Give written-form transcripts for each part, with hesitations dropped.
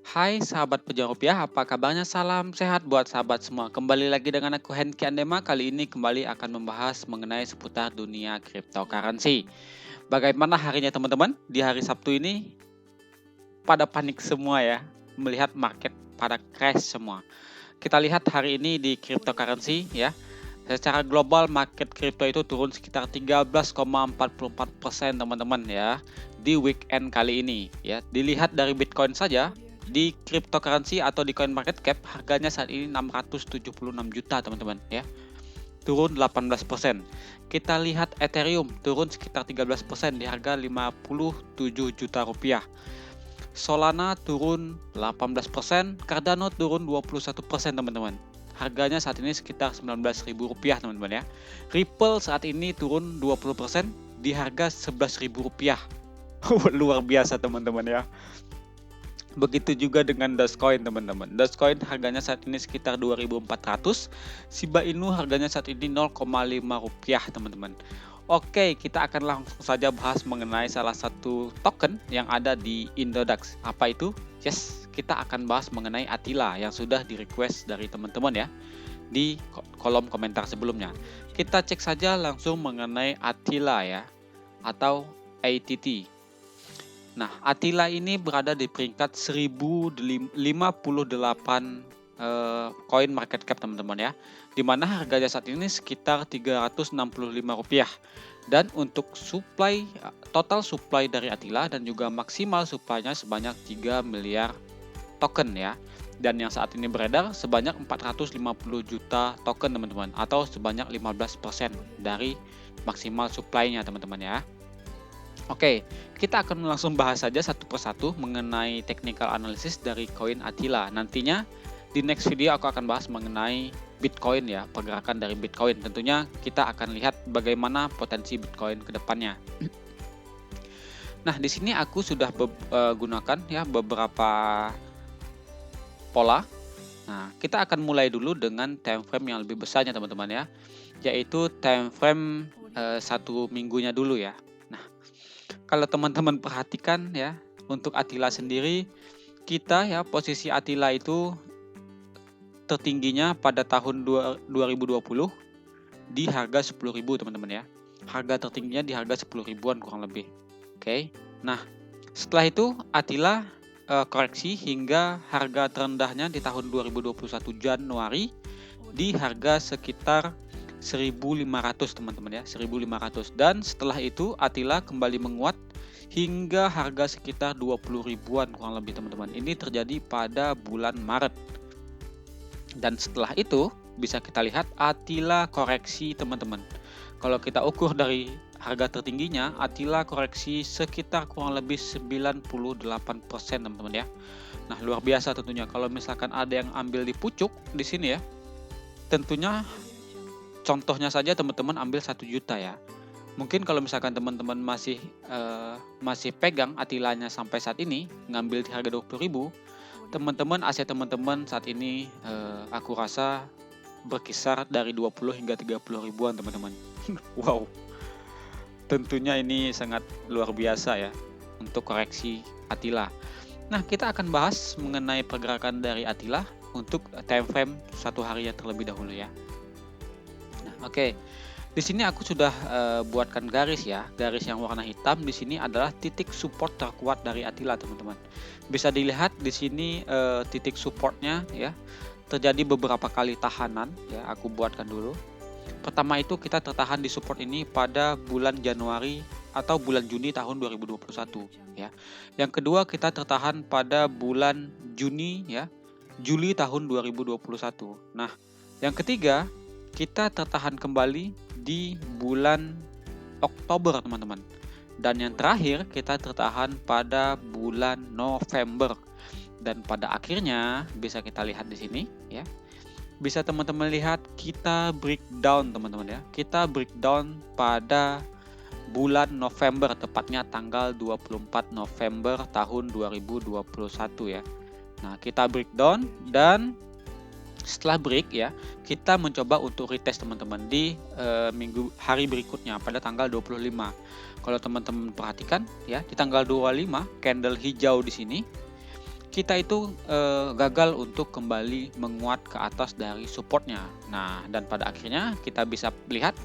Hai sahabat pejuang rupiah, apa kabarnya? Salam sehat buat sahabat semua. Kembali lagi dengan aku Henki Andema. Kali ini kembali akan membahas mengenai seputar dunia cryptocurrency. Bagaimana harinya teman-teman? Di hari Sabtu ini pada panik semua ya, melihat market pada crash semua. Kita lihat hari ini di cryptocurrency ya. Secara global market crypto itu turun sekitar 13,44% teman-teman ya di weekend kali ini ya. Dilihat dari Bitcoin saja di cryptocurrency atau di coin market cap harganya saat ini 676 juta teman-teman ya. Turun 18%. Kita lihat Ethereum turun sekitar 13% di harga 57 juta rupiah. Solana turun 18%, Cardano turun 21% teman-teman. Harganya saat ini sekitar Rp19.000 teman-teman ya. Ripple saat ini turun 20% di harga Rp11.000. Luar biasa teman-teman ya. Begitu juga dengan Dogecoin teman-teman. Dogecoin harganya saat ini sekitar 2.400. Shiba Inu harganya saat ini Rp0,5 teman-teman. Oke, kita akan langsung saja bahas mengenai salah satu token yang ada di Indodax. Apa itu? Yes, kita akan bahas mengenai Atila yang sudah di request dari teman-teman ya di kolom komentar sebelumnya. Kita cek saja langsung mengenai Atila ya, atau ATT. Nah, Atila ini berada di peringkat 1058 koin market cap teman-teman ya, dimana harganya saat ini sekitar Rp365. Dan untuk supply, total supply dari Atila dan juga maksimal supply-nya sebanyak 3 miliar token ya. Dan yang saat ini beredar sebanyak 450 juta token teman-teman, atau sebanyak 15% dari maksimal supply-nya teman-teman ya. Oke, kita akan langsung bahas saja satu persatu mengenai technical analysis dari koin Atila. Nantinya di next video aku akan bahas mengenai Bitcoin ya, pergerakan dari Bitcoin. Tentunya kita akan lihat bagaimana potensi Bitcoin ke depannya. Nah, di sini aku sudah gunakan ya beberapa pola. Nah, kita akan mulai dulu dengan time frame yang lebih besarnya teman-teman ya, yaitu time frame 1 minggunya dulu ya. Kalau teman-teman perhatikan ya, untuk Atila sendiri, kita ya posisi Atila itu tertingginya pada tahun 2020 di harga 10.000 teman-teman ya. Harga tertingginya di harga 10 ribuan kurang lebih. Oke. Nah, setelah itu Atila koreksi hingga harga terendahnya di tahun 2021 Januari di harga sekitar 1.500 teman-teman ya, 1.500. Dan setelah itu Atila kembali menguat hingga harga sekitar 20 ribuan kurang lebih teman-teman. Ini terjadi pada bulan Maret. Dan setelah itu bisa kita lihat Atila koreksi teman-teman. Kalau kita ukur dari harga tertingginya, Atila koreksi sekitar kurang lebih 98% teman-teman ya. Nah, luar biasa tentunya. Kalau misalkan ada yang ambil di pucuk di sini ya, tentunya contohnya saja teman-teman ambil 1 juta ya. Mungkin kalau misalkan teman-teman masih pegang Atilanya sampai saat ini, ngambil di harga 20.000, teman-teman aset teman-teman saat ini aku rasa berkisar dari 20 hingga 30 ribuan teman-teman. Wow. Tentunya ini sangat luar biasa ya untuk koreksi Atila. Nah, kita akan bahas mengenai pergerakan dari Atila untuk time frame 1 hari terlebih dahulu ya. Oke, di sini aku sudah buatkan garis ya, garis yang warna hitam. Di sini adalah titik support terkuat dari Atila teman-teman. Bisa dilihat di sini titik supportnya ya, terjadi beberapa kali tahanan ya. Aku buatkan dulu. Pertama itu kita tertahan di support ini pada bulan Januari atau bulan Juni tahun 2021 ya. Yang kedua kita tertahan pada bulan Juni ya, Juli tahun 2021. Nah, yang ketiga kita tertahan kembali di bulan Oktober teman-teman. Dan yang terakhir kita tertahan pada bulan November. Dan pada akhirnya bisa kita lihat di sini ya. Bisa teman-teman lihat kita breakdown teman-teman ya. Kita breakdown pada bulan November, tepatnya tanggal 24 November tahun 2021 ya. Nah, kita breakdown dan Setelah break ya, kita mencoba untuk retest teman-teman di hari berikutnya pada tanggal 25. Kalau teman-teman perhatikan ya, di tanggal 25 candle hijau di sini kita itu gagal untuk kembali menguat ke atas dari supportnya. Nah, dan pada akhirnya kita bisa lihat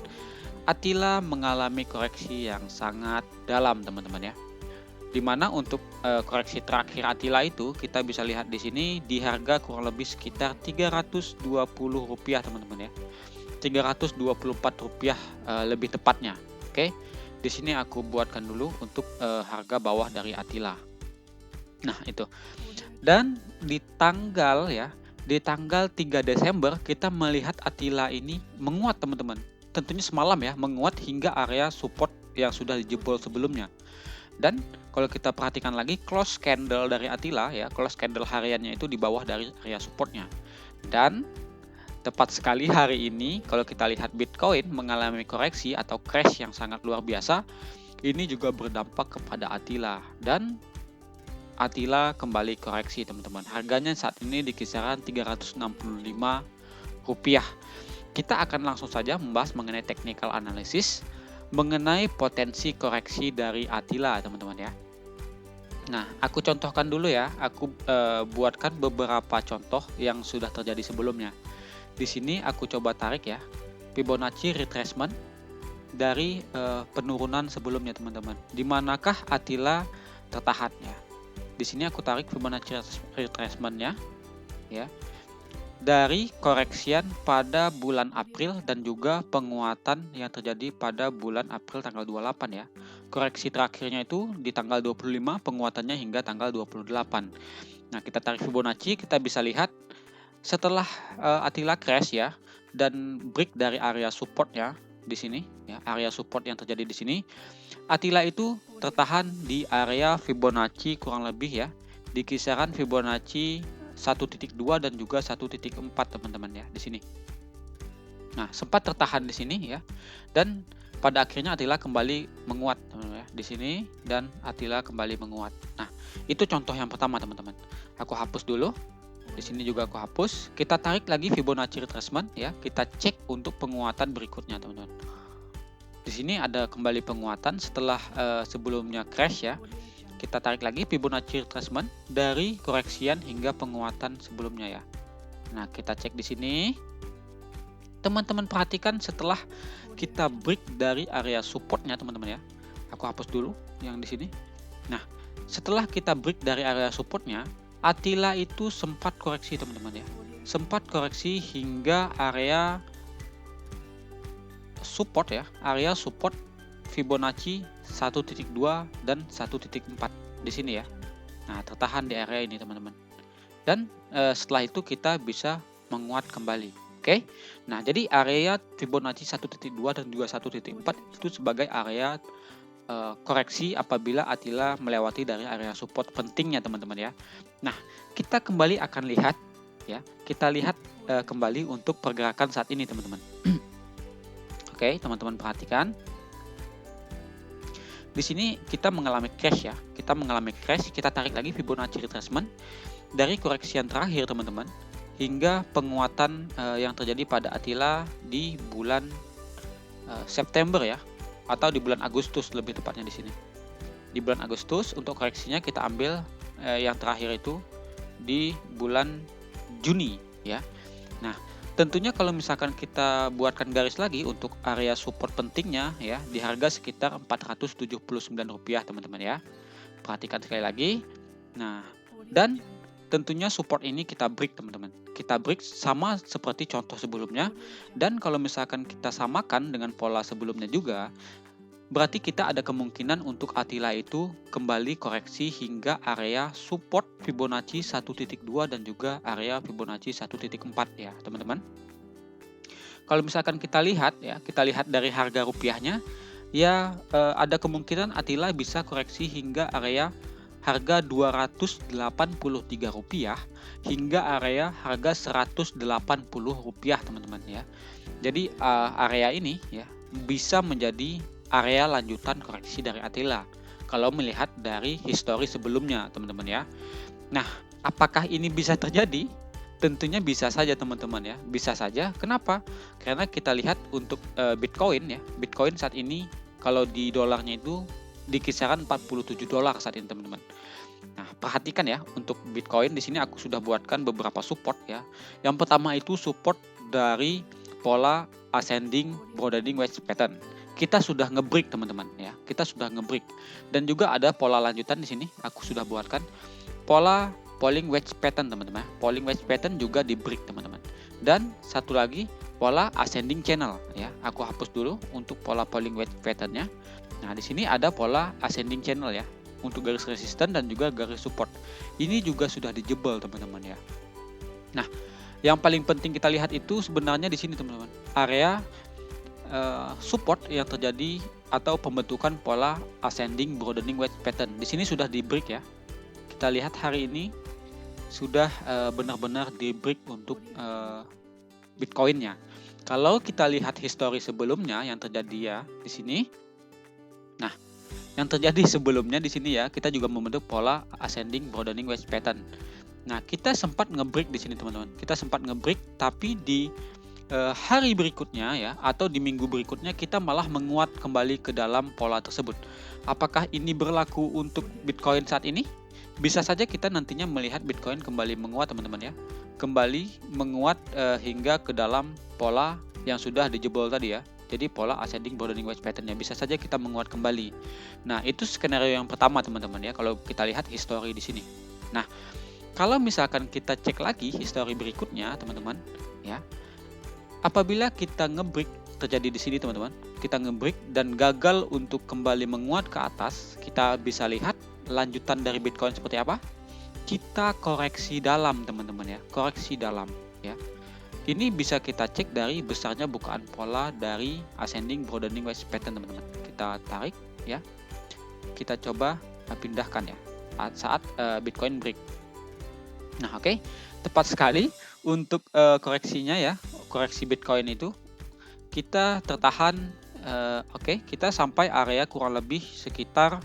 Attila mengalami koreksi yang sangat dalam teman-teman ya. Dimana untuk koreksi terakhir Attila itu kita bisa lihat di sini di harga kurang lebih sekitar Rp320 teman-teman ya. Rp324 lebih tepatnya. Oke. Di sini aku buatkan dulu untuk harga bawah dari Attila. Nah, itu. Dan di tanggal 3 Desember kita melihat Attila ini menguat teman-teman. Tentunya semalam ya, menguat hingga area support yang sudah dijebol sebelumnya. Dan kalau kita perhatikan lagi close candle dari Attila ya, close candle hariannya itu di bawah dari area supportnya. Dan tepat sekali hari ini kalau kita lihat Bitcoin mengalami koreksi atau crash yang sangat luar biasa, ini juga berdampak kepada Attila. Dan Attila kembali koreksi teman-teman. Harganya saat ini di kisaran Rp365. Kita akan langsung saja membahas mengenai technical analysis mengenai potensi koreksi dari Attila teman-teman ya. Nah, aku contohkan dulu ya. Aku buatkan beberapa contoh yang sudah terjadi sebelumnya. Di sini aku coba tarik ya Fibonacci retracement dari penurunan sebelumnya teman-teman. Di manakah Attila tertahan ya? Di sini aku tarik Fibonacci retracement-nya ya. Dari koreksian pada bulan April dan juga penguatan yang terjadi pada bulan April tanggal 28 ya. Koreksi terakhirnya itu di tanggal 25, penguatannya hingga tanggal 28. Nah, kita tarik Fibonacci, kita bisa lihat setelah Attila crash ya dan break dari area supportnya di sini ya, area support yang terjadi di sini, Attila itu tertahan di area Fibonacci kurang lebih ya, di kisaran Fibonacci 1.2 dan juga 1.4 teman-teman ya di sini. Nah, sempat tertahan di sini ya. Dan pada akhirnya Attila kembali menguat teman-teman ya di sini dan Attila kembali menguat. Nah, itu contoh yang pertama teman-teman. Aku hapus dulu. Di sini juga aku hapus. Kita tarik lagi Fibonacci retracement ya. Kita cek untuk penguatan berikutnya teman-teman. Di sini ada kembali penguatan setelah sebelumnya crash ya. Kita tarik lagi Fibonacci retracement dari koreksian hingga penguatan sebelumnya ya. Nah, kita cek di sini. Teman-teman perhatikan setelah kita break dari area supportnya teman-teman ya. Aku hapus dulu yang di sini. Nah, setelah kita break dari area supportnya, Attila itu sempat koreksi teman-teman ya. Sempat koreksi hingga area support ya, area support Fibonacci 1.2 dan 1.4 di sini ya. Nah, tertahan di area ini teman-teman. Dan setelah itu kita bisa menguat kembali. Oke. Nah, jadi area Fibonacci 1.2 dan juga 1.4 itu sebagai area koreksi apabila Attila melewati dari area support pentingnya teman-teman ya. Nah, kita kembali akan lihat ya. Kita lihat kembali untuk pergerakan saat ini teman-teman. Oke, teman-teman perhatikan. Di sini kita mengalami crash ya. Kita mengalami crash, kita tarik lagi Fibonacci retracement dari koreksian terakhir teman-teman hingga penguatan yang terjadi pada Attila di bulan September ya, atau di bulan Agustus lebih tepatnya di sini. Di bulan Agustus untuk koreksinya kita ambil yang terakhir itu di bulan Juni ya. Nah, tentunya kalau misalkan kita buatkan garis lagi untuk area support pentingnya ya di harga sekitar Rp479 teman-teman ya. Perhatikan sekali lagi. Nah, dan tentunya support ini kita break teman-teman. Kita break sama seperti contoh sebelumnya. Dan kalau misalkan kita samakan dengan pola sebelumnya juga, berarti kita ada kemungkinan untuk Attila itu kembali koreksi hingga area support Fibonacci 1.2 dan juga area Fibonacci 1.4 ya teman-teman. Kalau misalkan kita lihat ya, kita lihat dari harga rupiahnya ya, ada kemungkinan Attila bisa koreksi hingga area harga Rp283 hingga area harga Rp180 teman-teman ya. Jadi area ini ya bisa menjadi area lanjutan koreksi dari Attila kalau melihat dari histori sebelumnya teman-teman ya. Nah, apakah ini bisa terjadi? Tentunya bisa saja teman-teman ya, bisa saja. Kenapa? Karena kita lihat untuk Bitcoin ya, Bitcoin saat ini kalau di dolarnya itu di kisaran 47 dolar saat ini teman-teman. Nah, perhatikan ya untuk Bitcoin di sini aku sudah buatkan beberapa support ya. Yang pertama itu support dari pola ascending broadening wedge pattern. Kita sudah nge-break teman-teman ya. Kita sudah nge-break. Dan juga ada pola lanjutan di sini aku sudah buatkan pola falling wedge pattern teman-teman. Falling wedge pattern juga di break teman-teman. Dan satu lagi pola ascending channel ya. Aku hapus dulu untuk pola falling wedge patternnya. Nah, di sini ada pola ascending channel ya untuk garis resisten dan juga garis support. Ini juga sudah dijebol teman-teman ya. Nah, yang paling penting kita lihat itu sebenarnya di sini teman-teman. Area support yang terjadi atau pembentukan pola ascending broadening wedge pattern. Di sini sudah di break ya. Kita lihat hari ini sudah benar-benar di break untuk Bitcoinnya. Kalau kita lihat histori sebelumnya yang terjadi ya di sini. Nah, yang terjadi sebelumnya di sini ya, kita juga membentuk pola ascending broadening wedge pattern. Nah, kita sempat nge-break di sini teman-teman. Kita sempat nge-break, tapi di hari berikutnya ya, atau di minggu berikutnya kita malah menguat kembali ke dalam pola tersebut. Apakah ini berlaku untuk Bitcoin saat ini? Bisa saja kita nantinya melihat Bitcoin kembali menguat teman-teman ya. Kembali menguat hingga ke dalam pola yang sudah dijebol tadi ya. Jadi pola ascending broadening wedge pattern-nya bisa saja kita menguat kembali. Nah, itu skenario yang pertama teman-teman ya, kalau kita lihat histori di sini. Nah, kalau misalkan kita cek lagi histori berikutnya teman-teman ya. Apabila kita nge-break terjadi di sini teman-teman, kita nge-break dan gagal untuk kembali menguat ke atas, kita bisa lihat lanjutan dari Bitcoin seperti apa? Kita koreksi dalam teman-teman ya, koreksi dalam ya. Ini bisa kita cek dari besarnya bukaan pola dari ascending broadening wedge pattern teman-teman. Kita tarik ya. Kita coba pindahkan ya saat Bitcoin break. Nah, oke. Tepat sekali untuk koreksinya ya. Koreksi Bitcoin itu kita tertahan oke, kita sampai area kurang lebih sekitar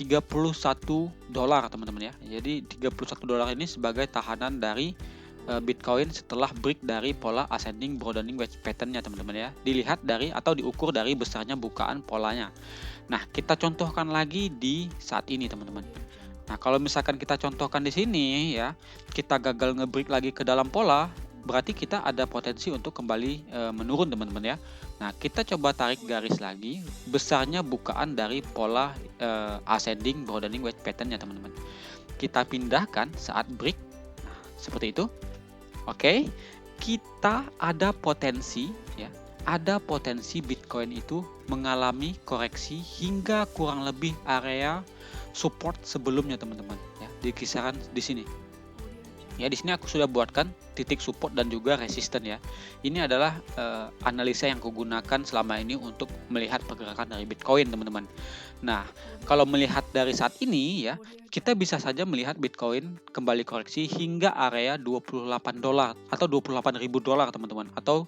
31 dolar teman-teman ya. Jadi 31 dolar ini sebagai tahanan dari Bitcoin setelah break dari pola ascending broadening wedge pattern-nya teman-teman ya. Dilihat dari atau diukur dari besarnya bukaan polanya. Nah, kita contohkan lagi di saat ini teman-teman. Nah, kalau misalkan kita contohkan di sini ya, kita gagal nge-break lagi ke dalam pola, berarti kita ada potensi untuk kembali menurun teman-teman ya. Nah, kita coba tarik garis lagi besarnya bukaan dari pola ascending broadening wedge pattern-nya teman-teman. Kita pindahkan saat break. Nah, seperti itu. Oke, kita ada potensi ya, ada potensi Bitcoin itu mengalami koreksi hingga kurang lebih area support sebelumnya teman-teman ya, di kisaran di sini. Ya, di sini aku sudah buatkan titik support dan juga resisten ya. Ini adalah analisa yang kugunakan selama ini untuk melihat pergerakan dari Bitcoin teman-teman. Nah, kalau melihat dari saat ini ya, kita bisa saja melihat Bitcoin kembali koreksi hingga area 28 dolar atau 28.000 dolar teman-teman, atau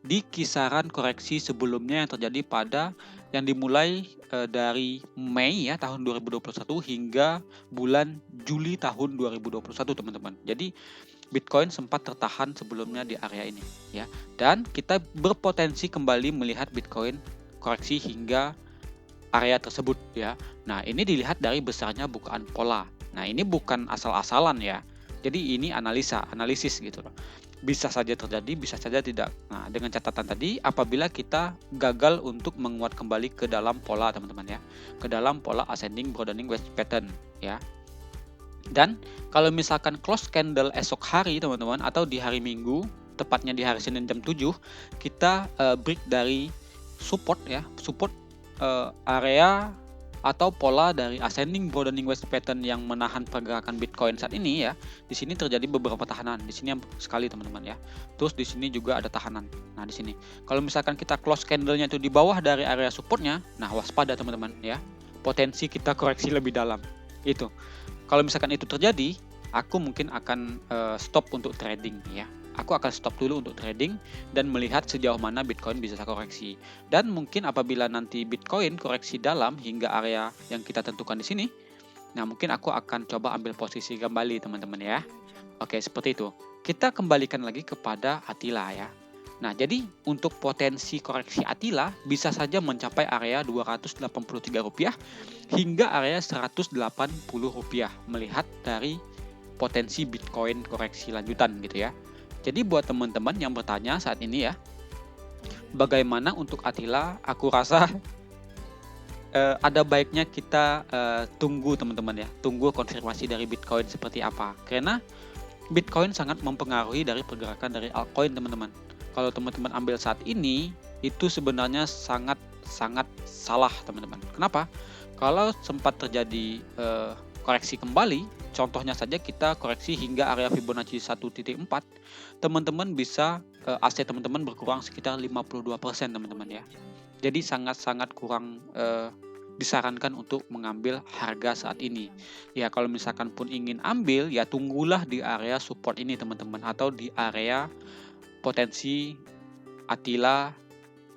di kisaran koreksi sebelumnya yang terjadi pada yang dimulai dari Mei ya tahun 2021 hingga bulan Juli tahun 2021 teman-teman. Jadi Bitcoin sempat tertahan sebelumnya di area ini ya, dan kita berpotensi kembali melihat Bitcoin koreksi hingga area tersebut ya. Nah, ini dilihat dari besarnya bukaan pola. Nah, ini bukan asal-asalan ya. Jadi ini analisis gitu loh. Bisa saja terjadi, bisa saja tidak. Nah, dengan catatan tadi, apabila kita gagal untuk menguat kembali ke dalam pola teman-teman ya, ke dalam pola ascending broadening wedge pattern ya. Dan kalau misalkan close candle esok hari teman-teman, atau di hari Minggu, tepatnya di hari Senin jam 7, kita break dari support ya, support area atau pola dari ascending broadening wedge pattern yang menahan pergerakan Bitcoin saat ini ya. Di sini terjadi beberapa tahanan. Di sini sekali teman-teman ya. Terus di sini juga ada tahanan. Nah, di sini. Kalau misalkan kita close candle-nya itu di bawah dari area supportnya, nah waspada teman-teman ya. Potensi kita koreksi lebih dalam. Itu. Kalau misalkan itu terjadi, aku mungkin akan stop untuk trading ya. Aku akan stop dulu untuk trading dan melihat sejauh mana Bitcoin bisa koreksi. Dan mungkin apabila nanti Bitcoin koreksi dalam hingga area yang kita tentukan di sini, Nah, mungkin aku akan coba ambil posisi kembali teman-teman ya. Oke, seperti itu. Kita kembalikan lagi kepada Attila ya. Nah, jadi untuk potensi koreksi Attila bisa saja mencapai area Rp283 hingga area Rp180 melihat dari potensi Bitcoin koreksi lanjutan gitu ya. Jadi buat teman-teman yang bertanya saat ini ya, bagaimana untuk Attila? Aku rasa ada baiknya kita tunggu teman-teman ya, tunggu konfirmasi dari Bitcoin seperti apa. Karena Bitcoin sangat mempengaruhi dari pergerakan dari altcoin teman-teman. Kalau teman-teman ambil saat ini, itu sebenarnya sangat salah teman-teman. Kenapa? Kalau sempat terjadi koreksi kembali, contohnya saja kita koreksi hingga area Fibonacci 1.4, teman-teman bisa aset teman-teman berkurang sekitar 52% teman-teman ya. Jadi sangat-sangat kurang disarankan untuk mengambil harga saat ini. Ya kalau misalkan pun ingin ambil, ya tunggulah di area support ini teman-teman, atau di area potensi Attila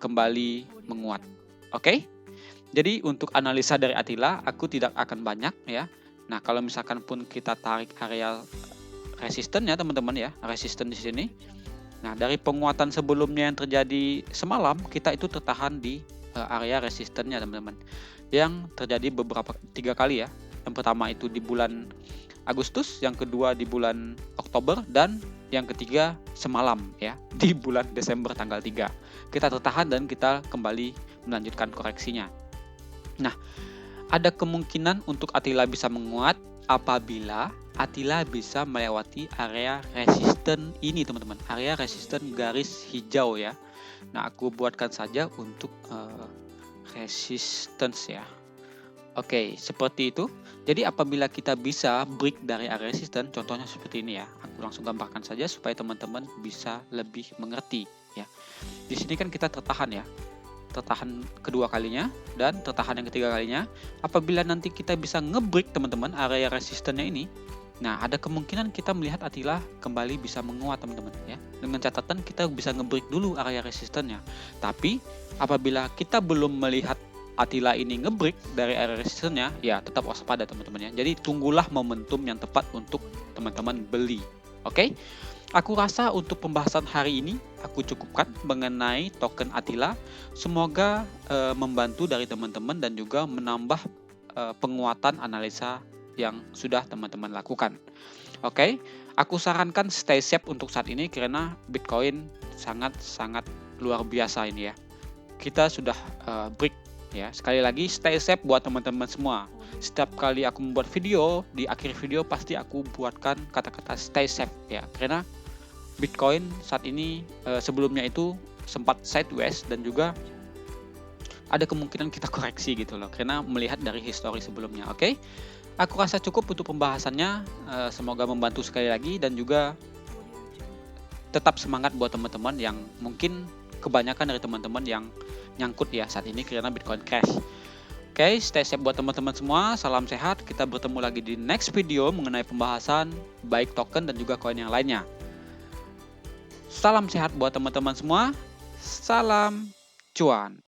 kembali menguat. Oke? Jadi untuk analisa dari Attila, aku tidak akan banyak ya. Nah kalau misalkan pun kita tarik area resistennya teman-teman ya, resisten di sini. Nah dari penguatan sebelumnya yang terjadi semalam, kita itu tertahan di area resistennya teman-teman, yang terjadi beberapa 3 kali ya. Yang pertama itu di bulan Agustus, yang kedua di bulan Oktober, dan yang ketiga semalam ya di bulan Desember tanggal 3. Kita tertahan dan kita kembali melanjutkan koreksinya. Nah, ada kemungkinan untuk Attila bisa menguat apabila Attila bisa melewati area resisten ini teman-teman, area resisten garis hijau ya. Nah, aku buatkan saja untuk resistance ya. Oke, seperti itu. Jadi apabila kita bisa break dari area resisten, contohnya seperti ini ya. Aku langsung gambarkan saja supaya teman-teman bisa lebih mengerti ya. Di sini kan kita tertahan ya. Tertahan kedua kalinya dan tertahan yang ketiga kalinya. Apabila nanti kita bisa ngebreak teman-teman area resistennya ini, nah ada kemungkinan kita melihat Attila kembali bisa menguat teman-teman ya. Dengan catatan kita bisa ngebreak dulu area resistennya. Tapi apabila kita belum melihat Attila ini ngebreak dari area resistennya, ya tetap waspada teman-teman ya. Jadi tunggulah momentum yang tepat untuk teman-teman beli. Oke? Aku rasa untuk pembahasan hari ini aku cukupkan mengenai token Attila. Semoga membantu dari teman-teman dan juga menambah penguatan analisa yang sudah teman-teman lakukan. Oke, aku sarankan stay safe untuk saat ini karena Bitcoin sangat-sangat luar biasa ini ya. Kita sudah break ya. Sekali lagi stay safe buat teman-teman semua. Setiap kali aku membuat video, di akhir video pasti aku buatkan kata-kata stay safe ya. Karena Bitcoin saat ini sebelumnya itu sempat sideways dan juga ada kemungkinan kita koreksi gitu loh, karena melihat dari histori sebelumnya. Oke, aku rasa cukup untuk pembahasannya. Semoga membantu sekali lagi dan juga tetap semangat buat teman-teman yang mungkin kebanyakan dari teman-teman yang nyangkut ya saat ini karena Bitcoin crash. Oke, stay safe buat teman-teman semua. Salam sehat. Kita bertemu lagi di next video mengenai pembahasan baik token dan juga koin yang lainnya. Salam sehat buat teman-teman semua. Salam cuan.